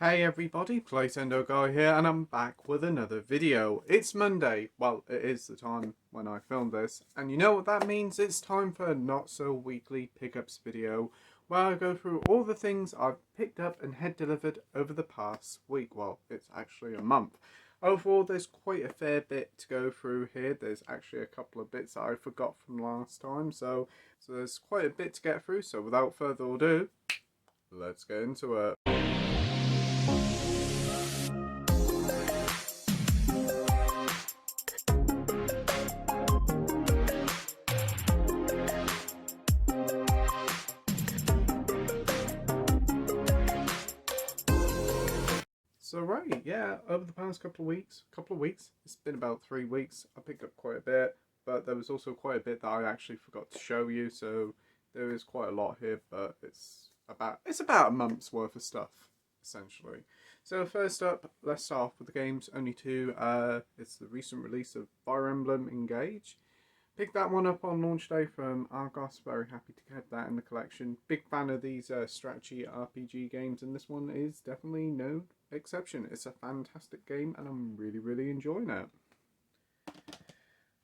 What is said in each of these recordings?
Hey everybody, Playtendoguy here, and I'm back with another video. It's Monday, well, it is the time when I filmed this, and you know what that means? It's time for a not-so-weekly pickups video, where I go through all the things I've picked up and had delivered over the past week. Well, it's actually a month. Overall, there's quite a fair bit to go through here. There's actually a couple of bits that I forgot from last time, so there's quite a bit to get through, so without further ado, let's get into it. So right, yeah, over the past couple of weeks, it's been about 3 weeks, I picked up quite a bit, but there was also quite a bit that I actually forgot to show you, so there is quite a lot here, but it's about a month's worth of stuff, essentially. So first up, let's start off with the games, only two. It's the recent release of Fire Emblem Engage. Picked that one up on launch day from Argos, very happy to get that in the collection. Big fan of these strategy RPG games, and this one is definitely no exception. It's a fantastic game and I'm really enjoying it.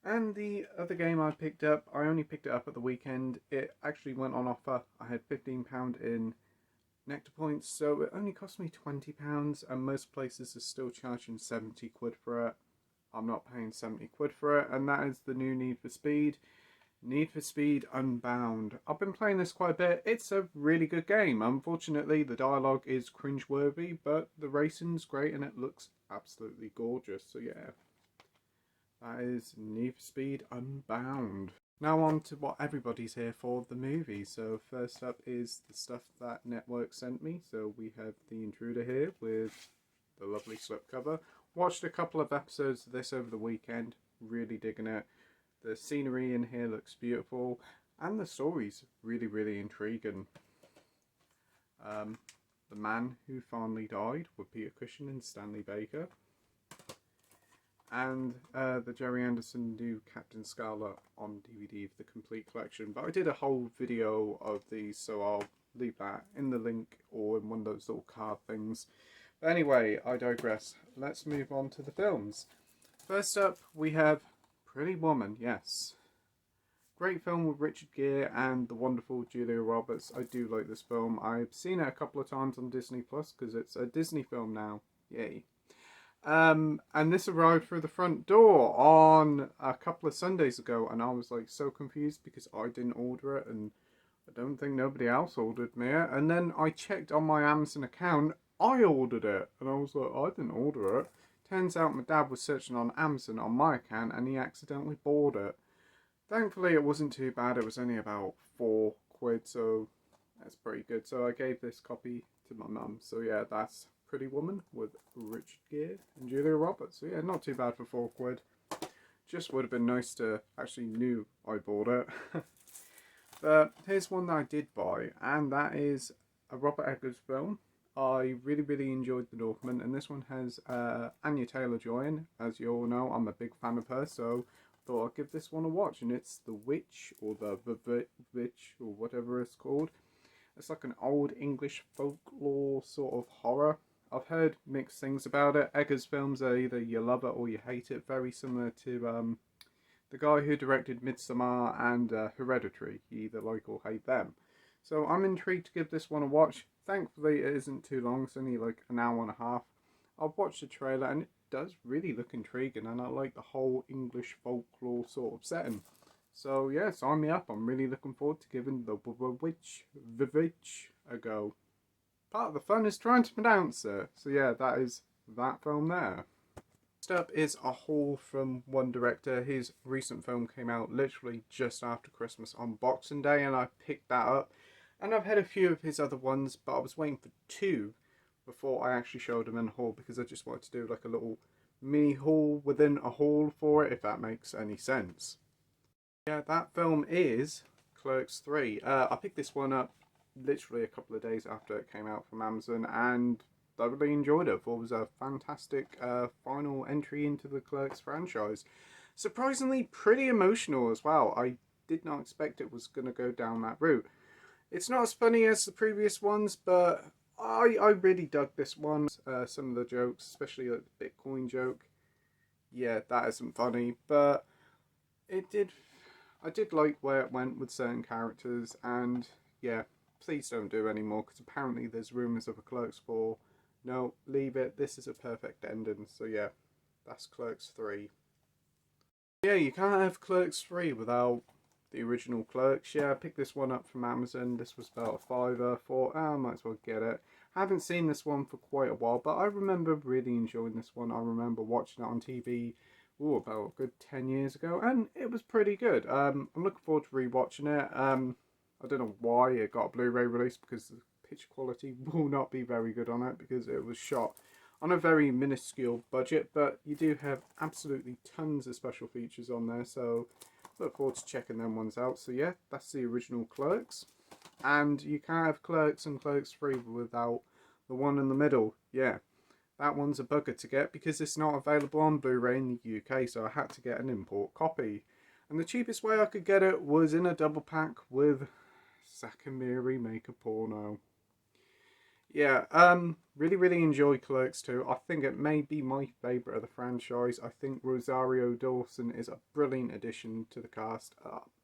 And the other game I picked up, I only picked it up at the weekend. It actually went on offer. I had £15 in Nectar points, so it only cost me £20, and most places are still charging 70 quid for it. I'm not paying 70 quid for it, and that is the new Need for Speed. Need for Speed Unbound. I've been playing this quite a bit. It's a really good game. Unfortunately, the dialogue is cringeworthy, but the racing's great and it looks absolutely gorgeous. So yeah, that is Need for Speed Unbound. Now on to what everybody's here for, the movie. So first up is the stuff that Network sent me. So we have The Intruder here with the lovely slipcover. Watched a couple of episodes of this over the weekend, really digging it. The scenery in here looks beautiful, and the story's really intriguing. The Man Who Finally Died with Peter Cushing and Stanley Baker. And the Jerry Anderson new Captain Scarlet on DVD for the complete collection. But I did a whole video of these, so I'll leave that in the link or in one of those little card things. But anyway, I digress. Let's move on to the films. First up, we have Pretty Woman, yes. Great film with Richard Gere and the wonderful Julia Roberts. I do like this film. I've seen it a couple of times on Disney Plus because it's a Disney film now. Yay. And this arrived through the front door on a couple of Sundays ago, and I was like so confused because I didn't order it and I don't think nobody else ordered me it. And then I checked on my Amazon account, I ordered it, and I was like, I didn't order it. Turns out my dad was searching on Amazon on my account and he accidentally bought it. Thankfully it wasn't too bad, it was only about 4 quid, so that's pretty good. So I gave this copy to my mum. So yeah, that's Pretty Woman with Richard Gere and Julia Roberts. So yeah, not too bad for 4 quid. Just would have been nice to actually knew I bought it. But here's one that I did buy, and that is a Robert Eggers film. I really enjoyed The Northman, and this one has Anya Taylor-Joy in. As you all know, I'm a big fan of her, so I thought I'd give this one a watch. And it's The Witch, or The Witch, or whatever it's called. It's like an old English folklore sort of horror. I've heard mixed things about it. Eggers films are either you love it or you hate it. Very similar to the guy who directed Midsommar and Hereditary. You either like or hate them. So I'm intrigued to give this one a watch. Thankfully it isn't too long, it's only like an hour and a half. I've watched the trailer and it does really look intriguing, and I like the whole English folklore sort of setting. So yeah, sign me up. I'm really looking forward to giving The Witch a go. Part of the fun is trying to pronounce it. So yeah, that is that film there. Next up is a haul from one director. His recent film came out literally just after Christmas on Boxing Day, and I picked that up. And I've had a few of his other ones, but I was waiting for 2 before I actually showed them in a haul, because I just wanted to do like a little mini haul within a haul for it, if that makes any sense. Yeah, that film is Clerks 3. I picked this one up literally a couple of days after it came out from Amazon, and I really enjoyed it. Thought it was a fantastic final entry into the Clerks franchise. Surprisingly pretty emotional as well. I did not expect it was going to go down that route. It's not as funny as the previous ones, but I really dug this one. Some of the jokes, especially like the Bitcoin joke. Yeah, that isn't funny, but it did. I did like where it went with certain characters, and yeah, please don't do any more because apparently there's rumours of a Clerks 4. No, leave it. This is a perfect ending. So yeah, that's Clerks 3. Yeah, you can't have Clerks 3 without the original Clerks. Yeah, I picked this one up from Amazon. This was about a fiver. Thought, I might as well get it. I haven't seen this one for quite a while, but I remember really enjoying this one. I remember watching it on TV, about a good 10 years ago, and it was pretty good. I'm looking forward to rewatching it. I don't know why it got a Blu-ray release, because the picture quality will not be very good on it, because it was shot on a very minuscule budget, but you do have absolutely tons of special features on there, so look forward to checking them ones out. So yeah, that's the original Clerks, and you can't have Clerks and Clerks 3 without the one in the middle. Yeah, that one's a bugger to get because it's not available on Blu-ray in the UK, so I had to get an import copy, and the cheapest way I could get it was in a double pack with Zack and Miri Make a Porno. Yeah, really enjoy Clerks 2. I think it may be my favourite of the franchise. I think Rosario Dawson is a brilliant addition to the cast.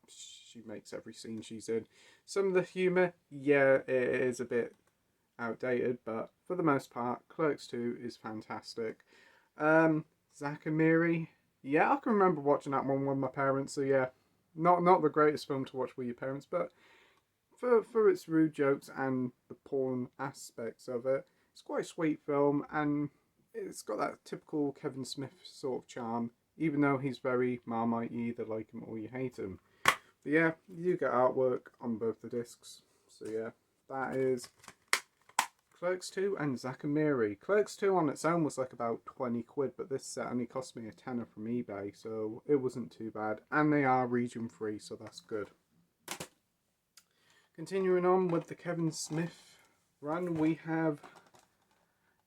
She makes every scene she's in. Some of the humour, yeah, it is a bit outdated, but for the most part, Clerks 2 is fantastic. Zack and Miri, yeah, I can remember watching that one with my parents, so yeah, not the greatest film to watch with your parents, but for its rude jokes and the porn aspects of it, it's quite a sweet film, and it's got that typical Kevin Smith sort of charm, even though he's very Marmite. You either like him or you hate him. But yeah, you do get artwork on both the discs. So yeah, that is Clerks 2 and Zack and Miri. Clerks 2 on its own was like about 20 quid, but this set only cost me a tenner from eBay, so it wasn't too bad. And they are region free, so that's good. Continuing on with the Kevin Smith run, we have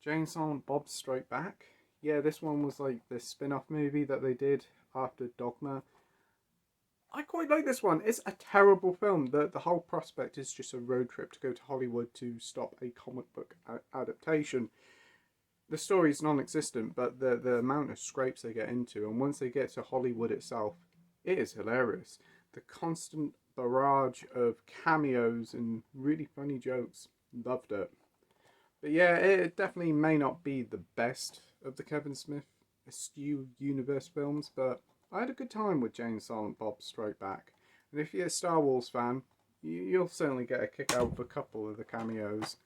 Jay and Silent Bob Strike Back. Yeah, this one was like the spin-off movie that they did after Dogma. I quite like this one. It's a terrible film. The whole prospect is just a road trip to go to Hollywood to stop a comic book adaptation. The story is non-existent, but the amount of scrapes they get into, and once they get to Hollywood itself, it is hilarious. The constant barrage of cameos and really funny jokes. Loved it. But yeah, it definitely may not be the best of the Kevin Smith Askew universe films, but I had a good time with Jay and Silent Bob Strike Back. And if you're a Star Wars fan, you'll certainly get a kick out of a couple of the cameos.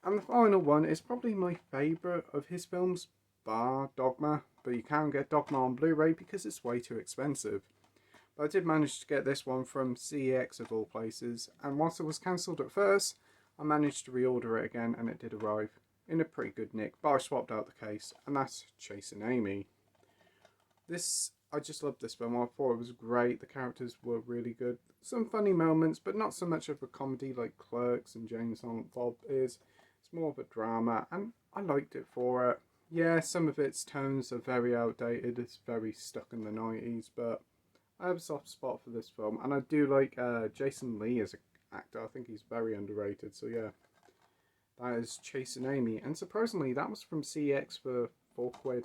And the final one is probably my favourite of his films, bar Dogma, but you can't get Dogma on Blu-ray because it's way too expensive. But I did manage to get this one from CEX of all places, and whilst it was cancelled at first, I managed to reorder it again and it did arrive in a pretty good nick, but I swapped out the case, and that's Chasing Amy. I just loved this film. I thought it was great. The characters were really good. Some funny moments, but not so much of a comedy like Clerks and Jay and Silent Bob is. It's more of a drama, and I liked it for it. Yeah, some of its tones are very outdated. It's very stuck in the 90s, but I have a soft spot for this film, and I do like Jason Lee as an actor. I think he's very underrated, so yeah. That is Chasing Amy, and surprisingly, that was from CX for £4.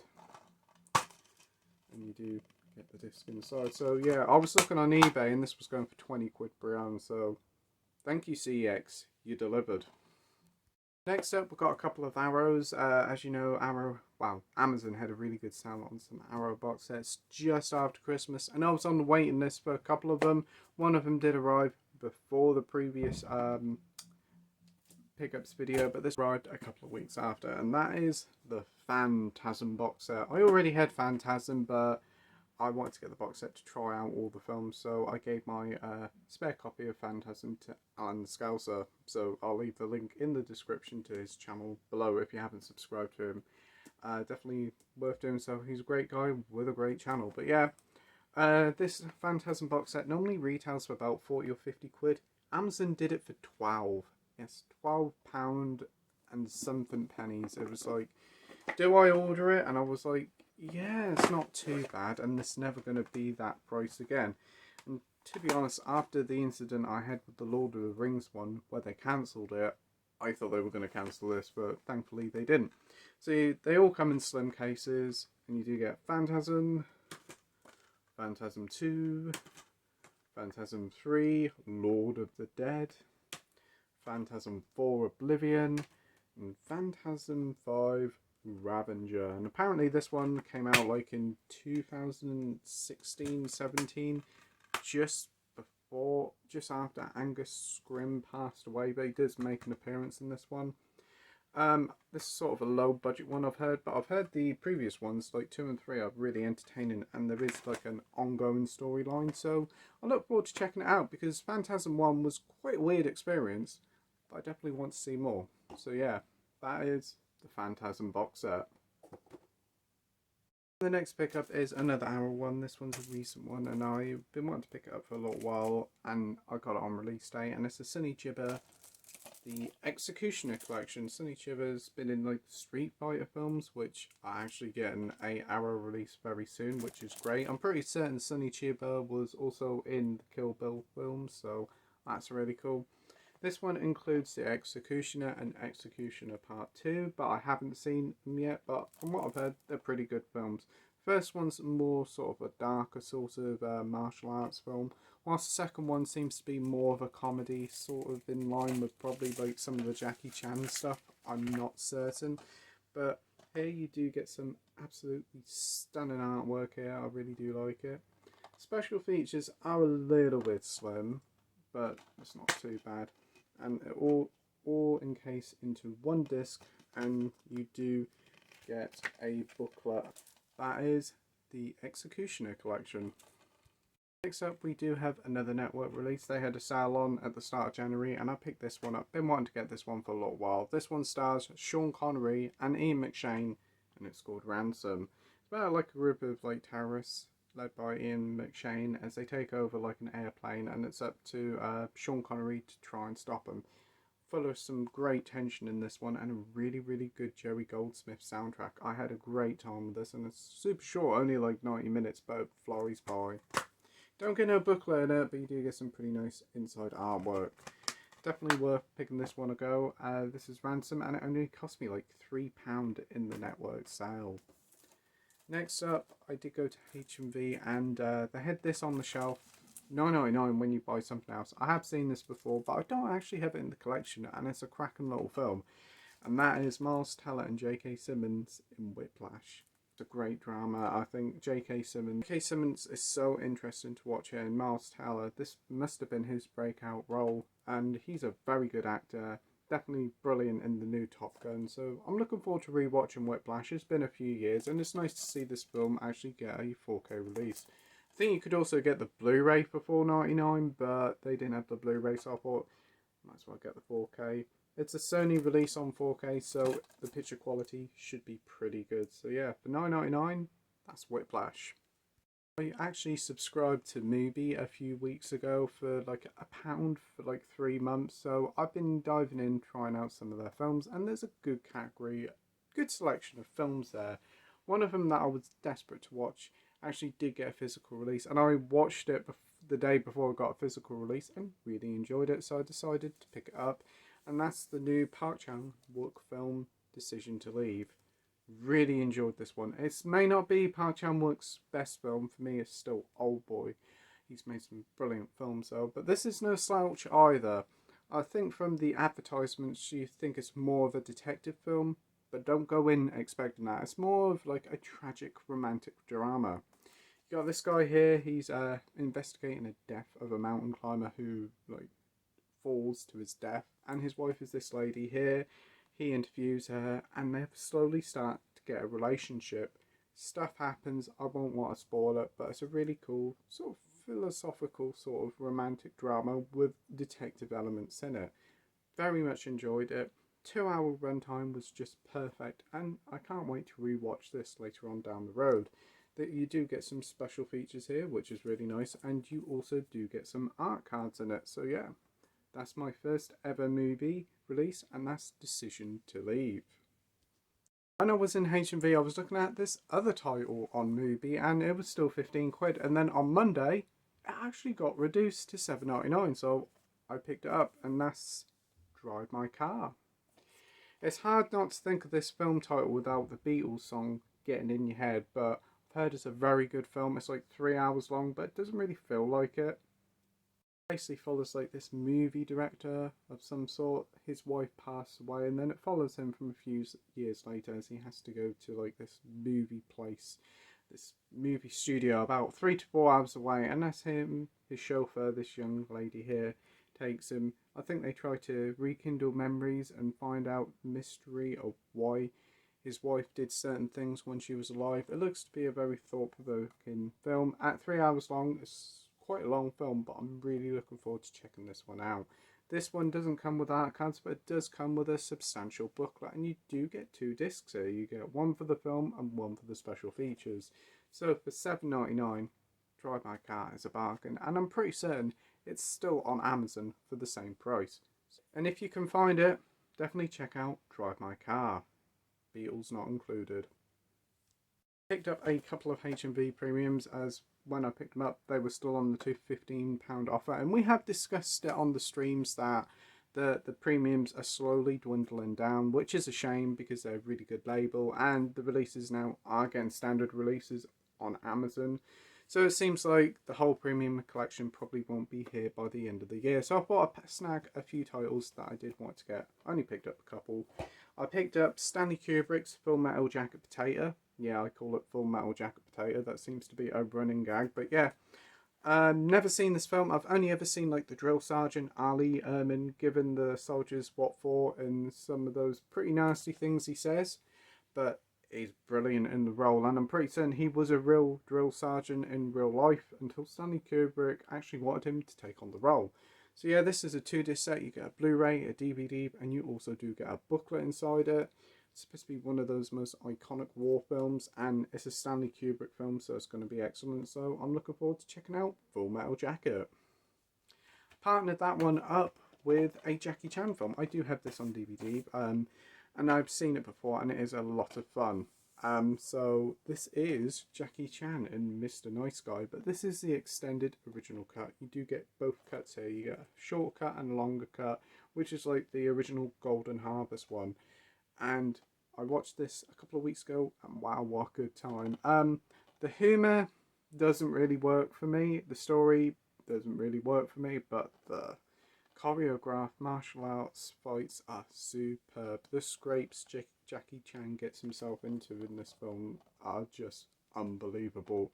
And you do get the disc inside. So yeah, I was looking on eBay, and this was going for 20 quid per ounce, so thank you CX, you delivered. Next up, we've got a couple of Arrows. As you know, Amazon had a really good sale on some Arrow box sets just after Christmas, and I was on the waiting list for a couple of them. One of them did arrive before the previous pickups video, but this arrived a couple of weeks after, and that is the Phantasm Boxer. I already had Phantasm, but I wanted to get the box set to try out all the films, so I gave my spare copy of Phantasm to Alan Scouser, so I'll leave the link in the description to his channel below if you haven't subscribed to him. Definitely worth doing so. He's a great guy with a great channel. But yeah, this Phantasm box set normally retails for about 40 or 50 quid. Amazon did it for 12. Yes, £12 and something pennies. It was like, do I order it? And I was like, yeah, it's not too bad, and it's never going to be that price again. And to be honest, after the incident I had with the Lord of the Rings one, where they cancelled it, I thought they were going to cancel this, but thankfully they didn't. So they all come in slim cases, and you do get Phantasm, Phantasm 2, Phantasm 3, Lord of the Dead, Phantasm 4, Oblivion, and Phantasm 5, Ravager. And apparently this one came out like in 2016-17, just after Angus Scrimm passed away, but he does make an appearance in this one. This is sort of a low budget one I've heard, but I've heard the previous ones, like 2 and 3, are really entertaining, and there is like an ongoing storyline, so I look forward to checking it out, because Phantasm 1 was quite a weird experience, but I definitely want to see more. So yeah, that is the Phantasm Boxer. The next pickup is another Arrow one. This one's a recent one, and I've been wanting to pick it up for a little while, and I got it on release day, and it's a Sonny Chiba, the Executioner collection. Sonny Chiba's been in like Street Fighter films, which are actually getting a Arrow release very soon, which is great. I'm pretty certain Sonny Chiba was also in the Kill Bill films, so that's really cool. This one includes the Executioner and Executioner Part 2, but I haven't seen them yet, but from what I've heard, they're pretty good films. First one's more sort of a darker sort of martial arts film, whilst the second one seems to be more of a comedy, sort of in line with probably like some of the Jackie Chan stuff. I'm not certain, but here you do get some absolutely stunning artwork here. I really do like it. Special features are a little bit slim, but it's not too bad. And it all encased into one disc, and you do get a booklet. That is the Executioner collection. Next up, we do have another network release. They had a sale on at the start of January, and I picked this one up. Been wanting to get this one for a little while. This one stars Sean Connery and Ian McShane, and it's called Ransom. It's about like a group of like terrorists led by Ian McShane as they take over like an airplane, and it's up to Sean Connery to try and stop them. Full of some great tension in this one, and a really good Jerry Goldsmith soundtrack. I had a great time with this, and it's super short, only like 90 minutes, but it flies by. Don't get no booklet in it, but you do get some pretty nice inside artwork. Definitely worth picking this one a go. This is Ransom, and it only cost me like £3 in the network sale. Next up, I did go to HMV, and they had this on the shelf, $9.99 when you buy something else. I have seen this before, but I don't actually have it in the collection, and it's a cracking little film. And that is Miles Teller and J.K. Simmons in Whiplash. It's a great drama. I think J.K. Simmons is so interesting to watch here, and Miles Teller, this must have been his breakout role, and he's a very good actor. Definitely brilliant in the new Top Gun, so I'm looking forward to rewatching Whiplash. It's been a few years, and it's nice to see this film actually get a 4K release. I think you could also get the Blu-ray for $4.99, but they didn't have the Blu-ray, so I thought might as well get the 4K. It's a Sony release on 4K, so the picture quality should be pretty good. So yeah, for $9.99, that's Whiplash. I actually subscribed to Mubi a few weeks ago for like £1 for like 3 months, so I've been diving in, trying out some of their films, and there's a good category, good selection of films there. One of them that I was desperate to watch actually did get a physical release, and I watched it the day before it got a physical release and really enjoyed it, so I decided to pick it up, and that's the new Park Chan-wook film, Decision to Leave. Really enjoyed this one. It may not be Park Chan-wook's best film. For me, it's still Old Boy. He's made some brilliant films though, but this is no slouch either. I think from the advertisements you think it's more of a detective film, but don't go in expecting that. It's more of like a tragic romantic drama. You got this guy here, he's investigating the death of a mountain climber who like falls to his death, and his wife is this lady here. He interviews her, and they slowly start to get a relationship. Stuff happens, I won't want to spoil it, but it's a really cool, sort of philosophical, sort of romantic drama with detective elements in it. Very much enjoyed it. 2-hour runtime was just perfect, and I can't wait to rewatch this later on down the road. That you do get some special features here, which is really nice, and you also do get some art cards in it. So yeah, that's my first ever movie release, and that's Decision to Leave. When I was in HMV, I was looking at this other title on Mubi, and it was still 15 quid, and then on Monday it actually got reduced to $7.99, so I picked it up, and that's Drive My Car. It's hard not to think of this film title without the Beatles song getting in your head, but I've heard it's a very good film. It's like 3 hours long, but it doesn't really feel like it. Basically follows like this movie director of some sort. His wife passed away, and then it follows him from a few years later as he has to go to like this movie place, this movie studio about 3 to 4 hours away, and that's him, his chauffeur, this young lady here, takes him. I think they try to rekindle memories and find out the mystery of why his wife did certain things when she was alive. It looks to be a very thought-provoking film. At 3 hours long, it's quite a long film, but I'm really looking forward to checking this one out. This one doesn't come with art cards, but it does come with a substantial booklet, and you do get 2 discs here. You get one for the film and one for the special features. So for $7.99, Drive My Car is a bargain, and I'm pretty certain it's still on Amazon for the same price. And if you can find it, definitely check out Drive My Car. Beatles not included. Picked up a couple of HMV premiums, as when I picked them up they were still on the £15 offer, and we have discussed it on the streams that the premiums are slowly dwindling down, which is a shame because they're a really good label, and the releases now are getting standard releases on Amazon. So it seems like the whole premium collection probably won't be here by the end of the year. So I thought I'd snag a few titles that I did want to get. I only picked up a couple. I picked up Stanley Kubrick's Full Metal Jacket Potato. Yeah, I call it Full Metal Jacket Potato. That seems to be a running gag. But yeah, never seen this film. I've only ever seen like the drill sergeant Ali Erman giving the soldiers what for and some of those pretty nasty things he says. But he's brilliant in the role, and I'm pretty certain he was a real drill sergeant in real life until Stanley Kubrick actually wanted him to take on the role. So yeah, this is a 2-disc set. You get a Blu-ray, a DVD, and you also do get a booklet inside it. It's supposed to be one of those most iconic war films, and it's a Stanley Kubrick film, so it's going to be excellent. So I'm looking forward to checking out Full Metal Jacket. Partnered that one up with a Jackie Chan film. I do have this on DVD, and I've seen it before, and it is a lot of fun. So this is Jackie Chan in Mr. Nice Guy, but this is the extended original cut. You do get both cuts here. You get a short cut and a longer cut, which is like the original Golden Harvest one. And I watched this a couple of weeks ago, and wow, what a good time. The humour doesn't really work for me. The story doesn't really work for me, but the choreographed martial arts fights are superb. The scrapes Jackie Chan gets himself into in this film are just unbelievable.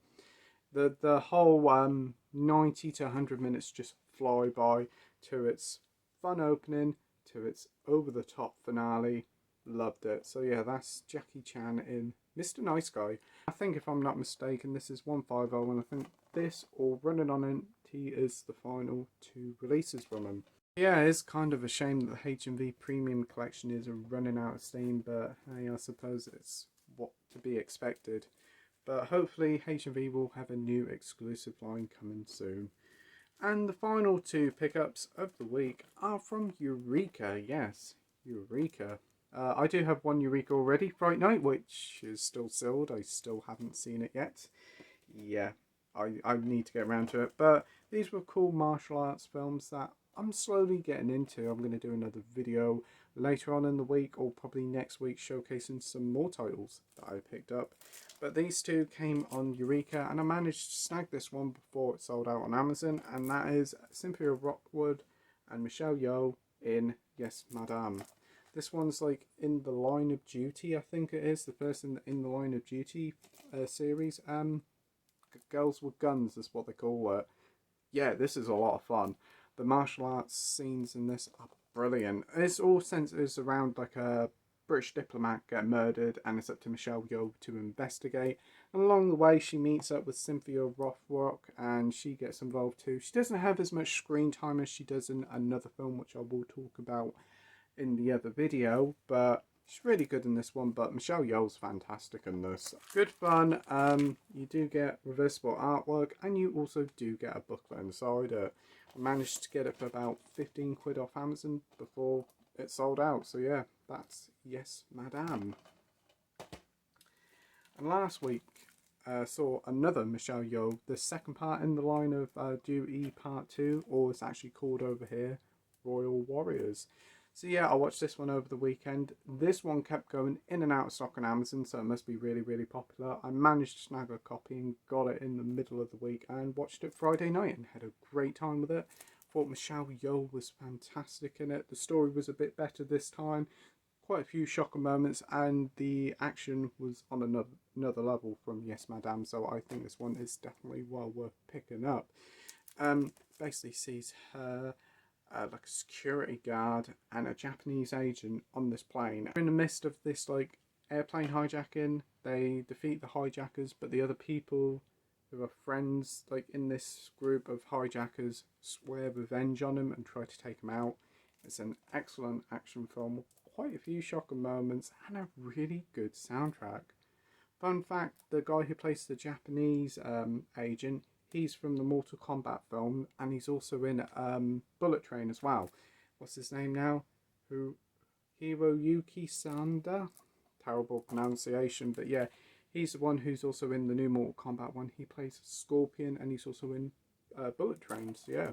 The whole 90 to 100 minutes just fly by, to its fun opening, to its over-the-top finale. Loved it. So yeah, that's Jackie Chan in Mr. Nice Guy. I think if I'm not mistaken, this is 150, and I think this or Running on Empty is the final 2 releases from him. Yeah, it's kind of a shame that the HMV Premium Collection is running out of steam, but hey, I suppose it's what to be expected. But hopefully HMV will have a new exclusive line coming soon. And the final 2 pickups of the week are from Eureka. Yes, Eureka. I do have one Eureka already, Fright Night, which is still sealed. I still haven't seen it yet. Yeah, I need to get around to it. But these were cool martial arts films that I'm slowly getting into. I'm going to do another video later on in the week, or probably next week, showcasing some more titles that I picked up. But these 2 came on Eureka, and I managed to snag this one before it sold out on Amazon, and that is Cynthia Rockwood and Michelle Yeoh in Yes Madame. This one's like in the Line of Duty, I think it is, the person in the Line of Duty series. Girls with Guns is what they call it. Yeah, this is a lot of fun. The martial arts scenes in this are brilliant. It's all centres around like a British diplomat getting murdered, and it's up to Michelle Yeoh to investigate. And along the way, she meets up with Cynthia Rothrock, and she gets involved too. She doesn't have as much screen time as she does in another film, which I will talk about in the other video, but she's really good in this one. But Michelle Yeoh's fantastic in this. Good fun. You do get reversible artwork, and you also do get a booklet inside it. I managed to get it for about 15 quid off Amazon before it sold out. So yeah, that's Yes Madame. And last week saw another Michelle Yeoh, the second part in the Line of Duty Part 2, or it's actually called over here Royal Warriors. So yeah, I watched this one over the weekend. This one kept going in and out of stock on Amazon, so it must be really, really popular. I managed to snag a copy and got it in the middle of the week and watched it Friday night and had a great time with it. Thought Michelle Yeoh was fantastic in it. The story was a bit better this time. Quite a few shocker moments, and the action was on another level from Yes Madame, so I think this one is definitely well worth picking up. Basically sees her like a security guard and a Japanese agent on this plane. In the midst of this like airplane hijacking, they defeat the hijackers, but the other people who are friends like in this group of hijackers swear revenge on them and try to take them out. It's an excellent action film, quite a few shocking moments and a really good soundtrack. Fun fact, the guy who plays the Japanese agent, he's from the Mortal Kombat film, and he's also in Bullet Train as well. What's his name now? Hiroyuki Sanda? Terrible pronunciation, but yeah, he's the one who's also in the new Mortal Kombat one. He plays Scorpion, and he's also in Bullet Train, so yeah.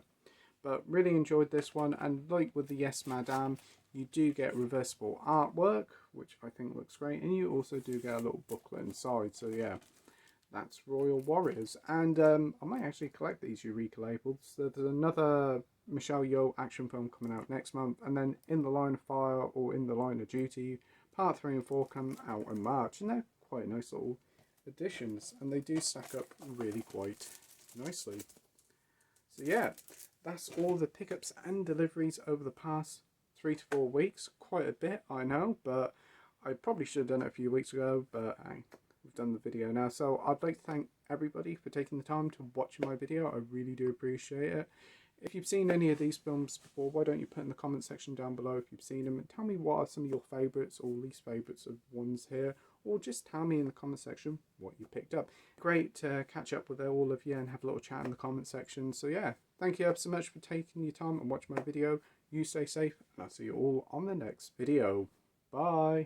But really enjoyed this one, and like with the Yes Madame, you do get reversible artwork, which I think looks great, and you also do get a little booklet inside, so yeah. That's Royal Warriors, and I might actually collect these Eureka labels. So there's another Michelle Yeoh action film coming out next month, and then In the Line of Fire or In the Line of Duty, part 3 and 4 come out in March, and they're quite nice little additions, and they do stack up really quite nicely. So yeah, that's all the pickups and deliveries over the past 3 to 4 weeks. Quite a bit, I know, but I probably should have done it a few weeks ago, but we've done the video now. So I'd like to thank everybody for taking the time to watch my video. I really do appreciate it. If you've seen any of these films before, why don't you put in the comment section down below if you've seen them, and tell me what are some of your favourites or least favourites of ones here, or just tell me in the comment section what you picked up. Great to catch up with all of you and have a little chat in the comment section. So yeah, thank you ever so much for taking your time and watching my video. You stay safe, and I'll see you all on the next video. Bye.